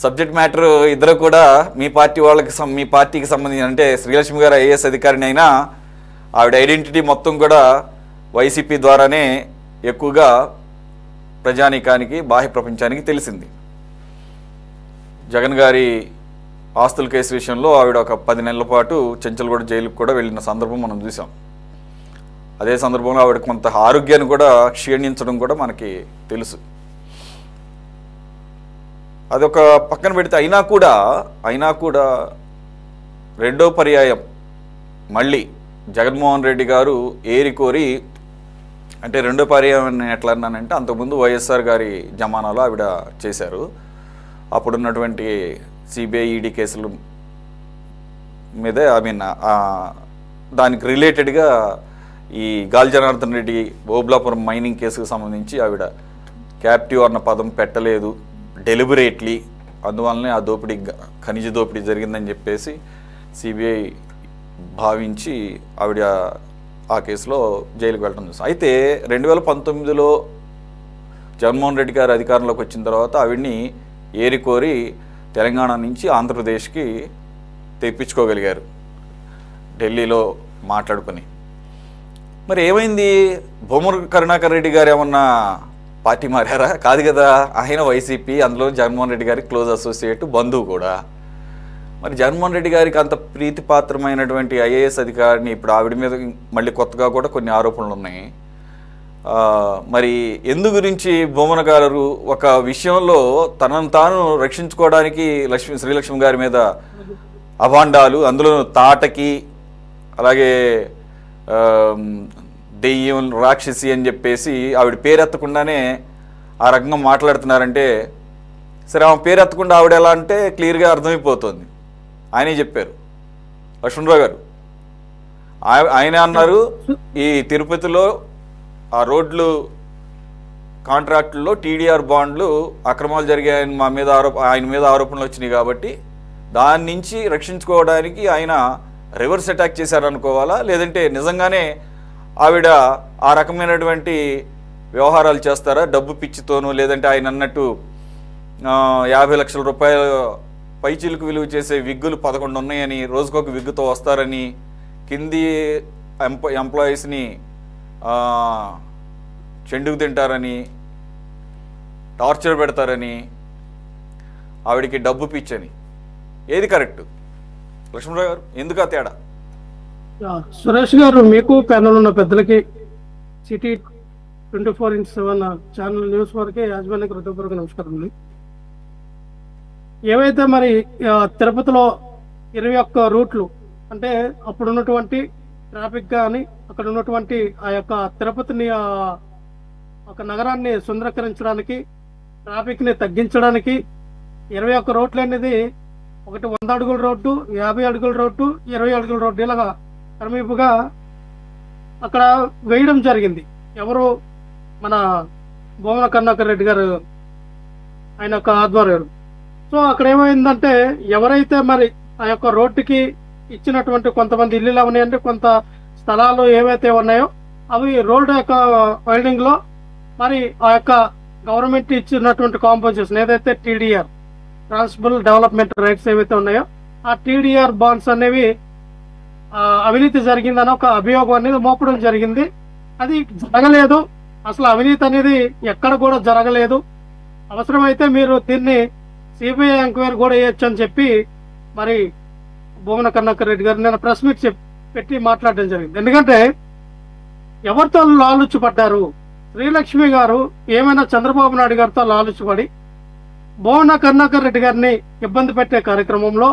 Subject matter ఇద్దరు కూడా మీ పార్టీకి సంబంధించిన, అంటే శ్రీలక్ష్మి గారు ఐఏఎస్ అధికారిని అయినా ఆవిడ ఐడెంటిటీ మొత్తం కూడా వైసీపీ ద్వారానే ఎక్కువగా ప్రజానీకానికి బాహ్య ప్రపంచానికి తెలిసింది. జగన్ గారి ఆస్తుల కేసు విషయంలో ఆవిడ ఒక 10 నెలల పాటు చెంచల్గూడ జైలుకు కూడా వెళ్ళిన సందర్భం మనం చూసాం. అదే సందర్భంలో ఆవిడ కొంత ఆరోగ్యాన్ని కూడా క్షీణించడం కూడా మనకి తెలుసు. అదొక పక్కన పెడితే అయినా కూడా రెండో పర్యాయం మళ్ళీ జగన్మోహన్ రెడ్డి గారు ఏరికోరి, అంటే రెండో పర్యాయం ఎట్లా అన్నానంటే అంతకుముందు వైఎస్ఆర్ గారి జమానాలో ఆవిడ చేశారు. అప్పుడున్నటువంటి సిబిఐ ఈడీ కేసుల మీదే దానికి రిలేటెడ్గా ఈ గాలి జనార్దన్ రెడ్డి ఓబ్లాపురం మైనింగ్ కేసుకు సంబంధించి ఆవిడ క్యాప్టివ్ అన్న పదం పెట్టలేదు డెలిబరేట్లీ, అందువల్లనే ఆ ఖనిజ దోపిడీ జరిగిందని చెప్పేసి సిబిఐ భావించి ఆవిడ ఆ కేసులో జైలుకు వెళ్ళడం చూస్తాం. అయితే 2019లో జగన్మోహన్ రెడ్డి గారు అధికారంలోకి వచ్చిన తర్వాత ఆవిడ్ని ఏరికోరి తెలంగాణ నుంచి ఆంధ్రప్రదేశ్కి తెప్పించుకోగలిగారు ఢిల్లీలో మాట్లాడుకొని. మరి ఏమైంది? భూమర కరుణాకర్ రెడ్డి గారు ఏమన్నా పార్టీ మారారా? కాదు కదా, ఆయన వైసీపీ, అందులో జగన్మోహన్ రెడ్డి గారికి క్లోజ్ అసోసియేట్, బంధువు కూడా. మరి జగన్మోహన్ రెడ్డి గారికి అంత ప్రీతిపాత్రమైనటువంటి ఐఏఎస్ అధికారిని ఇప్పుడు ఆవిడ మీద మళ్ళీ కొత్తగా కూడా కొన్ని ఆరోపణలు ఉన్నాయి. మరి ఎందు గురించి భూమన గారు ఒక విషయంలో తనను తాను రక్షించుకోవడానికి శ్రీలక్ష్మి గారి మీద అభాండాలు, అందులో తాటకి, అలాగే దెయ్యం, రాక్షసి అని చెప్పేసి ఆవిడ పేరెత్తకుండానే ఆ రకంగా మాట్లాడుతున్నారంటే, సరే ఆమె పేరెత్తకుండా ఆవిడ ఎలా అంటే క్లియర్గా అర్థమైపోతుంది. ఆయనే చెప్పారు, లక్ష్మణరావు గారు ఆయనే అన్నారు, ఈ తిరుపతిలో ఆ రోడ్లు కాంట్రాక్టుల్లో టీడీఆర్ బాండ్లు అక్రమాలు జరిగాయని ఆయన మీద ఆరోపణలు వచ్చినాయి కాబట్టి దాని నుంచి రక్షించుకోవడానికి ఆయన రివర్స్ అటాక్ చేశారనుకోవాలా, లేదంటే నిజంగానే ఆవిడ ఆ రకమైనటువంటి వ్యవహారాలు చేస్తారా డబ్బు పిచ్చితోనూ, లేదంటే ఆయన అన్నట్టు 50 లక్షల రూపాయల పైచీలకు విలువ చేసే విగ్గులు 11 ఉన్నాయని, రోజుకొక విగ్గుతో వస్తారని, కింది ఎంప్లాయీస్ని చెండుకు తింటారని, టార్చర్ పెడతారని, ఆవిడికి డబ్బు పిచ్చని. ఏది కరెక్ట్ లక్ష్మణరావు గారు? ఎందుకు ఆ తేడా? సురేష్ గారు, మీకు ప్యానల్ ఉన్న పెద్దలకి, సిటీ 24x7 ఛానల్ న్యూస్ వరకే యాజమాన్యానికి హృదయపూర్వక నమస్కారం. ఏవైతే మరి తిరుపతిలో 21 రూట్లు, అంటే అప్పుడున్నటువంటి ట్రాఫిక్ కానీ అక్కడ ఉన్నటువంటి ఆ యొక్క తిరుపతిని ఒక నగరాన్ని సుందరీకరించడానికి, ట్రాఫిక్ని తగ్గించడానికి 21 రోడ్లు అనేది, ఒకటి 100 అడుగుల రోడ్డు, 50 అడుగుల రోడ్డు, 20 అడుగుల రోడ్డు, ఇలాగా క్రమేపుగా అక్కడ వేయడం జరిగింది. ఎవరు? మన భూమన కరుణాకర్ రెడ్డి గారు, ఆయన యొక్క ఆధ్వర్యం. సో అక్కడ ఏమైందంటే, ఎవరైతే మరి ఆ యొక్క రోడ్డుకి ఇచ్చినటువంటి కొంతమంది ఇల్లులు ఉన్నాయంటే, కొంత స్థలాలు ఏవైతే ఉన్నాయో అవి రోడ్డు యొక్క వైల్డింగ్ లో మరి ఆ యొక్క గవర్నమెంట్ ఇచ్చినటువంటి కాంపోజిషన్ ఏదైతే టీడీఆర్, ట్రాన్స్బుల్ డెవలప్మెంట్ రైట్స్ ఏవైతే ఉన్నాయో, ఆ టీడీఆర్ బాండ్స్ అనేవి అవినీతి జరిగిందని ఒక అభియోగం అనేది మోపడం జరిగింది. అది జరగలేదు, అసలు అవినీతి అనేది ఎక్కడ కూడా జరగలేదు. అవసరమైతే మీరు దీన్ని సిబిఐ ఎంక్వైరీ కూడా వేయొచ్చు అని చెప్పి మరి భూమన కరుణాకర్ రెడ్డి గారు నేను ప్రెస్ మీట్ పెట్టి మాట్లాడడం జరిగింది. ఎందుకంటే ఎవరితో లాలుచిపడ్డారు? శ్రీలక్ష్మి గారు ఏమైనా చంద్రబాబు నాయుడు గారితో లాలుచిపడి భూమన కరుణాకర్ రెడ్డి గారిని ఇబ్బంది పెట్టే కార్యక్రమంలో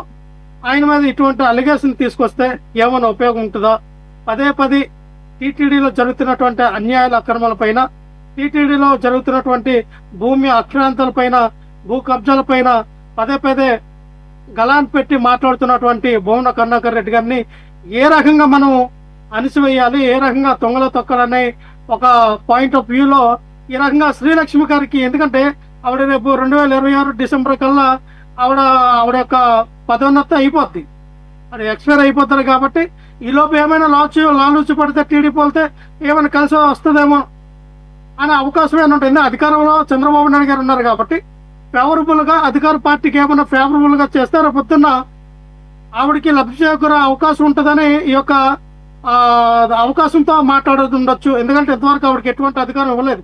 ఆయన మీద ఇటువంటి అలిగేషన్ తీసుకొస్తే ఏమైనా ఉపయోగం ఉంటుందా? పదే టీటీడీలో జరుగుతున్నటువంటి అన్యాయాల అక్రమాల పైన, టీటీడీలో జరుగుతున్నటువంటి భూమి అక్రాంతాల పైన, భూ కబ్జాల పైన పదే గలాన్ పెట్టి మాట్లాడుతున్నటువంటి భూమన కరుణాకర్ రెడ్డి గారిని ఏ రకంగా మనం అణిసివేయాలి, ఏ రకంగా తొంగలో తొక్కాలనే ఒక పాయింట్ ఆఫ్ వ్యూలో ఈ రకంగా శ్రీలక్ష్మి గారికి, ఎందుకంటే ఆవిడ రేపు 2026 డిసెంబర్ కల్లా ఆవిడ యొక్క పదోన్నతి అయిపోద్ది, అది ఎక్స్పైర్ అయిపోతారు. కాబట్టి ఈ లోపు ఏమైనా లాలూచి పడితే టీడీపీ వెళ్తే ఏమైనా కలిసి వస్తుందేమో అనే అవకాశం ఏమైనా ఉంటుంది. అధికారంలో చంద్రబాబు నాయుడు గారు ఉన్నారు కాబట్టి ఫేవరబుల్ గా అధికార పార్టీకి ఏమైనా ఫేవరబుల్ గా చేస్తారో పొద్దున్న ఆవిడకి లబ్ధి చేకూరే అవకాశం ఉంటుందని ఈ యొక్క అవకాశంతో మాట్లాడుతుండొచ్చు. ఎందుకంటే ఇంతవరకు ఆవిడకి ఎటువంటి అధికారం ఇవ్వలేదు.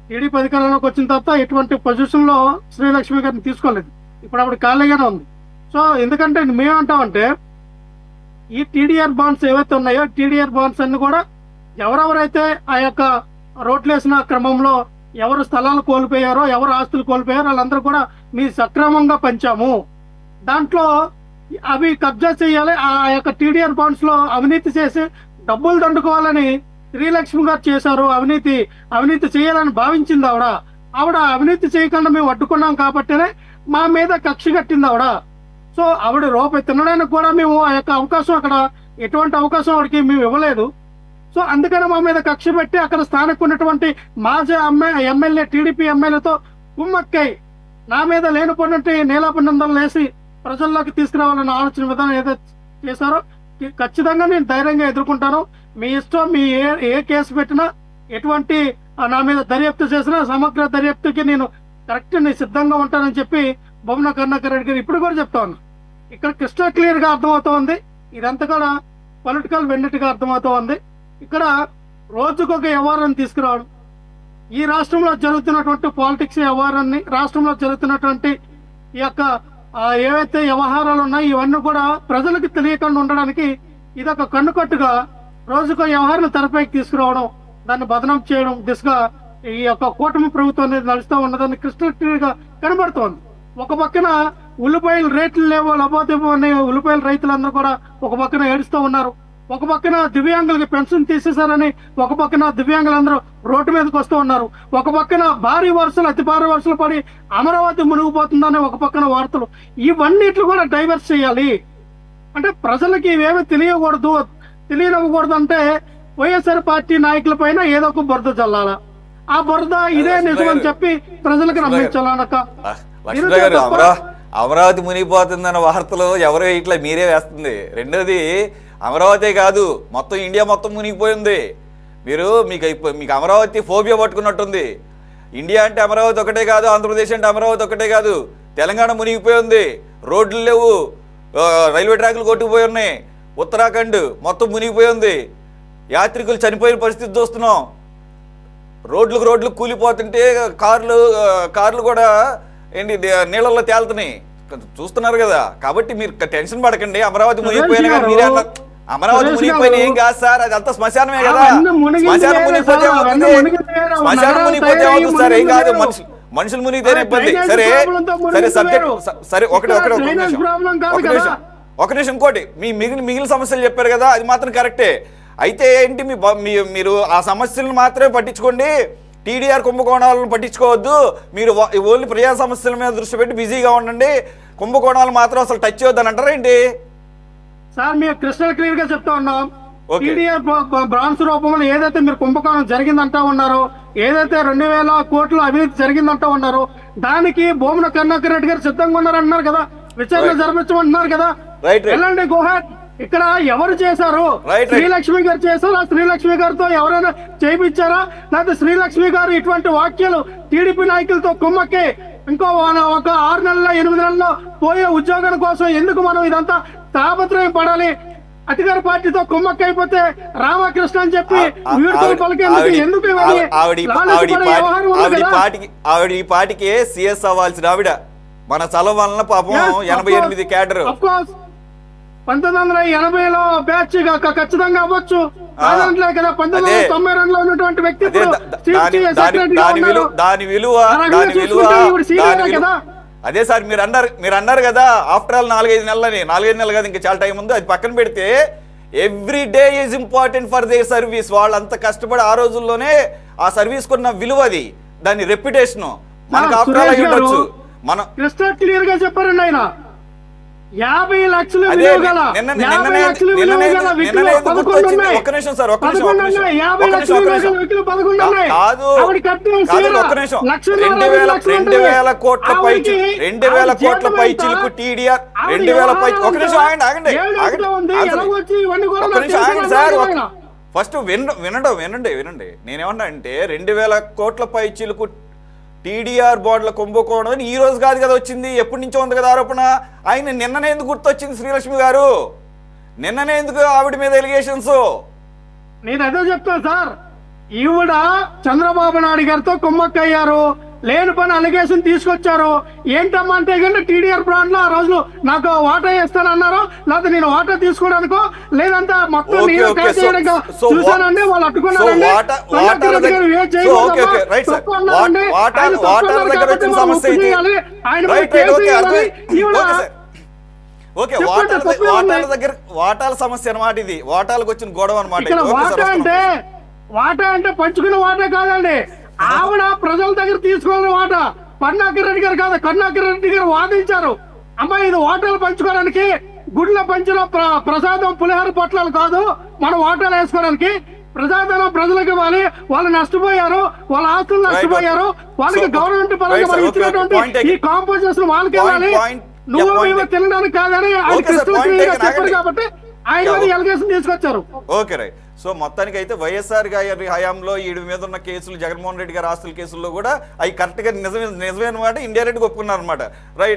టీడీపీ అధికారంలోకి వచ్చిన తర్వాత ఎటువంటి పొజిషన్ లో శ్రీలక్ష్మి గారిని తీసుకోలేదు. ఇప్పుడు ఆవిడ ఖాళీగానే ఉంది. సో ఎందుకంటే మేమేమంటామంటే ఈ టీడీఆర్ బాండ్స్ ఏవైతే ఉన్నాయో టీడీఆర్ బాండ్స్ అన్ని కూడా ఎవరెవరైతే ఆ యొక్క రోడ్లు వేసిన క్రమంలో ఎవరు స్థలాలు కోల్పోయారో ఎవరు ఆస్తులు కోల్పోయారో వాళ్ళందరూ కూడా మీ సక్రమంగా పంచాము. దాంట్లో అవి కబ్జా చేయాలి. ఆ యొక్క టీడీఆర్ బాండ్స్ లో అవినీతి చేసి డబ్బులు దండుకోవాలని శ్రీలక్ష్మి గారు చేశారు. అవినీతి చేయాలని భావించింది ఆవిడ అవినీతి చేయకుండా మేము అడ్డుకున్నాం కాబట్టినే మా మీద కక్ష కట్టింది ఆవిడ. సో ఆవిడ రూపాయి తినడానికి కూడా మేము ఆ యొక్క అవకాశం అక్కడ ఎటువంటి అవకాశం ఆవిడకి మేము ఇవ్వలేదు. సో అందుకని మా మీద కక్ష పెట్టి అక్కడ స్థానిక ఉన్నటువంటి మాజీ ఎమ్మెల్యే టీడీపీ ఎమ్మెల్యేతో కుమ్మక్కై నా మీద లేనిపోయినట్టు నీలాపనిందలు వేసి ప్రజల్లోకి తీసుకురావాలన్న ఆలోచన విధానం ఏదైతే చేశారో ఖచ్చితంగా నేను ధైర్యంగా ఎదుర్కొంటాను. మీ ఇష్టం, మీ ఏ కేసు పెట్టినా ఎటువంటి నా మీద దర్యాప్తు చేసినా సమగ్ర దర్యాప్తుకి నేను కరెక్ట్ సిద్ధంగా ఉంటానని చెప్పి బొమ్మన కరుణాకర్ రెడ్డి గారు ఇప్పుడు కూడా చెప్తా ఉన్నా. ఇక్కడ క్రిస్టల్ క్లియర్ గా అర్థమవుతోంది. ఇదంతా కూడా పొలిటికల్ వెన్నెట్గా అర్థమవుతోంది. ఇక్కడ రోజుకొక వ్యవహారాన్ని తీసుకురావడం, ఈ రాష్ట్రంలో జరుగుతున్నటువంటి పాలిటిక్స్ వ్యవహారాన్ని, రాష్ట్రంలో జరుగుతున్నటువంటి ఈ యొక్క ఏవైతే వ్యవహారాలు ఉన్నాయో ఇవన్నీ కూడా ప్రజలకు తెలియకుండా ఉండడానికి ఇదొక కన్నుకట్టుగా రోజుకో వ్యవహారాన్ని తెరపైకి తీసుకురావడం, దాన్ని బదనం చేయడం దిశగా ఈ యొక్క కూటమి ప్రభుత్వం అనేది నడుస్తూ ఉన్నదాన్ని క్రిస్టల్ క్లియర్ గా కనబడుతోంది. ఒక పక్కన ఉల్లిపాయలు రేట్లు లేవో లబోదేవో అనే ఉల్లిపాయల రైతులందరూ కూడా ఒక పక్కన ఏడుస్తూ ఉన్నారు. ఒక పక్కన దివ్యాంగులకి పెన్షన్ తీసేశారని ఒక పక్కన దివ్యాంగులందరూ రోడ్డు మీదకి వస్తూ ఉన్నారు. ఒక పక్కన భారీ వర్షాలు, అతి భారీ వర్షాలు పడి అమరావతి మునిగిపోతుందని ఒక పక్కన వార్తలు. ఇవన్నిట్లు కూడా డైవర్ట్ చేయాలి అంటే ప్రజలకి ఇవేమీ తెలియనివ్వకూడదు అంటే వైఎస్ఆర్ పార్టీ నాయకుల పైన ఏదో ఒక బురద చల్లాల. ఆ బురద ఇదే నిజం అని చెప్పి ప్రజలకు నమ్మించాలనక. అమరావతి మునిగిపోతుందన్న వార్తలు ఎవరో ఇట్లా మీరే వేస్తుంది. రెండోది అమరావతి కాదు, మొత్తం ఇండియా మొత్తం మునిగిపోయింది. మీకు అమరావతి ఫోబియా పట్టుకున్నట్టుంది. ఇండియా అంటే అమరావతి ఒకటే కాదు, ఆంధ్రప్రదేశ్ అంటే అమరావతి ఒకటే కాదు, తెలంగాణ మునిగిపోయింది. రోడ్లు లేవు, రైల్వే ట్రాక్లు కొట్టుకుపోయి ఉన్నాయి, ఉత్తరాఖండ్ మొత్తం మునిగిపోయింది. యాత్రికులు చనిపోయిన పరిస్థితి చూస్తున్నాం. రోడ్లు కూలిపోతుంటే కార్లు కూడా ఏంటి నీళ్ళల్లో తేలుతున్నాయి, చూస్తున్నారు కదా. కాబట్టి మీరు టెన్షన్ పడకండి. అమరావతి మునిగిపోయినా కానీ మీరే అమరావతి మునిగిపోయినా ఏం కాదు సార్, అది అంతా శ్మశానమే కదా. శ్మశానం మునిగిపోతే అవుతుంది సార్, ఏం కాదు. మనుషులు మునిగితేనే ఇబ్బంది. సరే సబ్జెక్ట్ సరే ఒక నిమిషం ఇంకోటి మీ మిగిలిన సమస్యలు చెప్పారు కదా, అది మాత్రం కరెక్టే. అయితే ఏంటి మీరు ఆ సమస్యలను మాత్రమే పట్టించుకోండి, టీడీఆర్ కుంభకోణాలను పట్టించుకోవద్దు. మీరు ఓన్లీ ప్రజా సమస్యల మీద దృష్టి పెట్టి బిజీగా ఉండండి, కుంభకోణాలు మాత్రం అసలు టచ్ చేయొద్దని అంటారా ఏంటి? సార్ మేము క్రిస్టల్ క్లియర్ గా చెప్తా ఉన్నాం. టీడీఆర్ బ్రాంచ్ రూపంలో ఏదైతే మీరు కుంభకోణం జరిగిందంటా ఉన్నారో, ఏదైతే 2000 కోట్లు అవినీతి జరిగిందంటా ఉన్నారో దానికి బొమ్మన కరుణాకర్ రెడ్డి గారు సిద్ధంగా ఉన్నారన్నారు కదా, విచారణ జరిపించమంటున్నారు కదా. వెళ్ళండి గోహాట్. ఇక్కడ ఎవరు చేశారు? శ్రీలక్ష్మి గారు చేశారు. శ్రీలక్ష్మి గారితో ఎవరైనా చేయించారా? లేకపోతే శ్రీలక్ష్మి గారు ఇటువంటి వాక్యాలు టీడీపీ నాయకులతో కుమ్మక్కి ఇంకో ఒక 6 నెలల్లో 8 నెలల్లో పోయే ఉద్యోగం కోసం ఎందుకు మనం ఇదంతా తాపత్రయం పడాలి? అధికార పార్టీతో కుమ్మక్కి అయిపోతే రామకృష్ణ అని చెప్పి వీడుకోలు పలికేందుకు ఎందుకు ఆవిడ ఈ పాటికి సిఎస్ అవ్వాల్సిన ఆవిడ మన చలం వలన పాపం 88 క్యాడర్ 1980లో బ్యాచ్ ఖచ్చితంగా అవ్వచ్చు కదా. 1992లో ఉన్నటువంటి వ్యక్తి దాని విలువ అదే సార్ మీరు అన్నారు కదా ఆఫ్టర్ ఆల్ 4-5 నెలలు కదా, ఇంకా చాలా టైం ఉంది. అది పక్కన పెడితే every day is important for they service. వాళ్ళంతా కష్టపడి ఆ రోజుల్లోనే ఆ సర్వీస్ కొన్న విలువ, అది దాని రెప్యుటేషన్ మనకు ఆఫ్టర్ ఆల్ అయి ఉండొచ్చు. మనం క్రిస్టల్ క్లియర్ గా చెప్పారండి ఆయన 50 లక్షలు విలువ గల 50 లక్షలు విలువ గల వ్యక్తులు 11 ఉన్నాయి. ఒక్క నిమిషం సార్, 50 లక్షలు విలువ గల వ్యక్తులు 11 ఉన్నాయి. ఆవిడ కట్టిన 2000 కోట్ల పైచిలకు టీడీఆర్ 2000 పై. ఒక నిమిషం ఆగండి సార్, ఫస్ట్ వినండి. నేనేమన్నా అంటే 2000 కోట్ల పైచిలకు టీడీఆర్ బాండ్ల కుంభకోణం అని ఈ రోజు కాదు కదా వచ్చింది, ఎప్పటి నుంచో ఉంది కదా ఆరోపణ. ఆయన నిన్ననే ఎందుకు గుర్తొచ్చింది శ్రీలక్ష్మి గారు? నిన్ననే ఎందుకు ఆవిడ మీద ఎలిగేషన్స్? నేను అదే చెప్తాను సార్, ఈవిడ చంద్రబాబు నాయుడు గారితో కుమ్మక్కయ్యారు, లేని పని అలిగేషన్ తీసుకొచ్చారు. ఏంటమ్మా అంటే కంటే టీడీఆర్ బ్రాండ్ లో ఆ రోజు నాకు వాటా ఇస్తానన్నారు, లేకపోతే నేను వాటా తీసుకోవడానికో లేదంటే మొత్తం నేను చూసానండి, వాళ్ళు అట్టుకున్నారండి. ఓకే, వాటాల సమస్య అన్నమాట ఇది, వాటాలకు వచ్చిన గొడవ అన్నమాట. వాటా అంటే పంచుకునే వాటా కాదండి, ఆవిడ ప్రజల దగ్గర తీసుకున్న వాటా. కరుణాకర్ రెడ్డి గారు కాదు, కరుణాకర్ రెడ్డి గారు వాదించారు, అమ్మా ఇది వాటాలు పంచుకోవడానికి, గుడ్ల పంచిన ప్రసాదం పులిహోర పొట్లాలు కాదు, మనం వాటాలు వేసుకోవడానికి. ప్రజాధనం ప్రజలకు ఇవ్వాలి, వాళ్ళు నష్టపోయారు, వాళ్ళ ఆస్తులు నష్టపోయారు, వాళ్ళకి గవర్నమెంట్ పరంగా ఇచ్చినటువంటి ఈ కాంపోజిషన్ వాళ్ళకి ఇవ్వాలి, నువ్వు మేము తినడానికి కాదని ఆయన చెప్పారు కాబట్టి ఆయన ఎలిగేషన్ తీసుకొచ్చారు. Okay right. సో మొత్తానికి అయితే వైఎస్ఆర్ గారి హయాంలో ఈడి మీద ఉన్న కేసులు, జగన్మోహన్ రెడ్డి గారి ఆస్తుల కేసుల్లో కూడా అవి కరెక్ట్ గా నిజమే అనమాట, ఇండైరెక్ట్ గా ఒప్పుకున్నారు అనమాట. రైట్.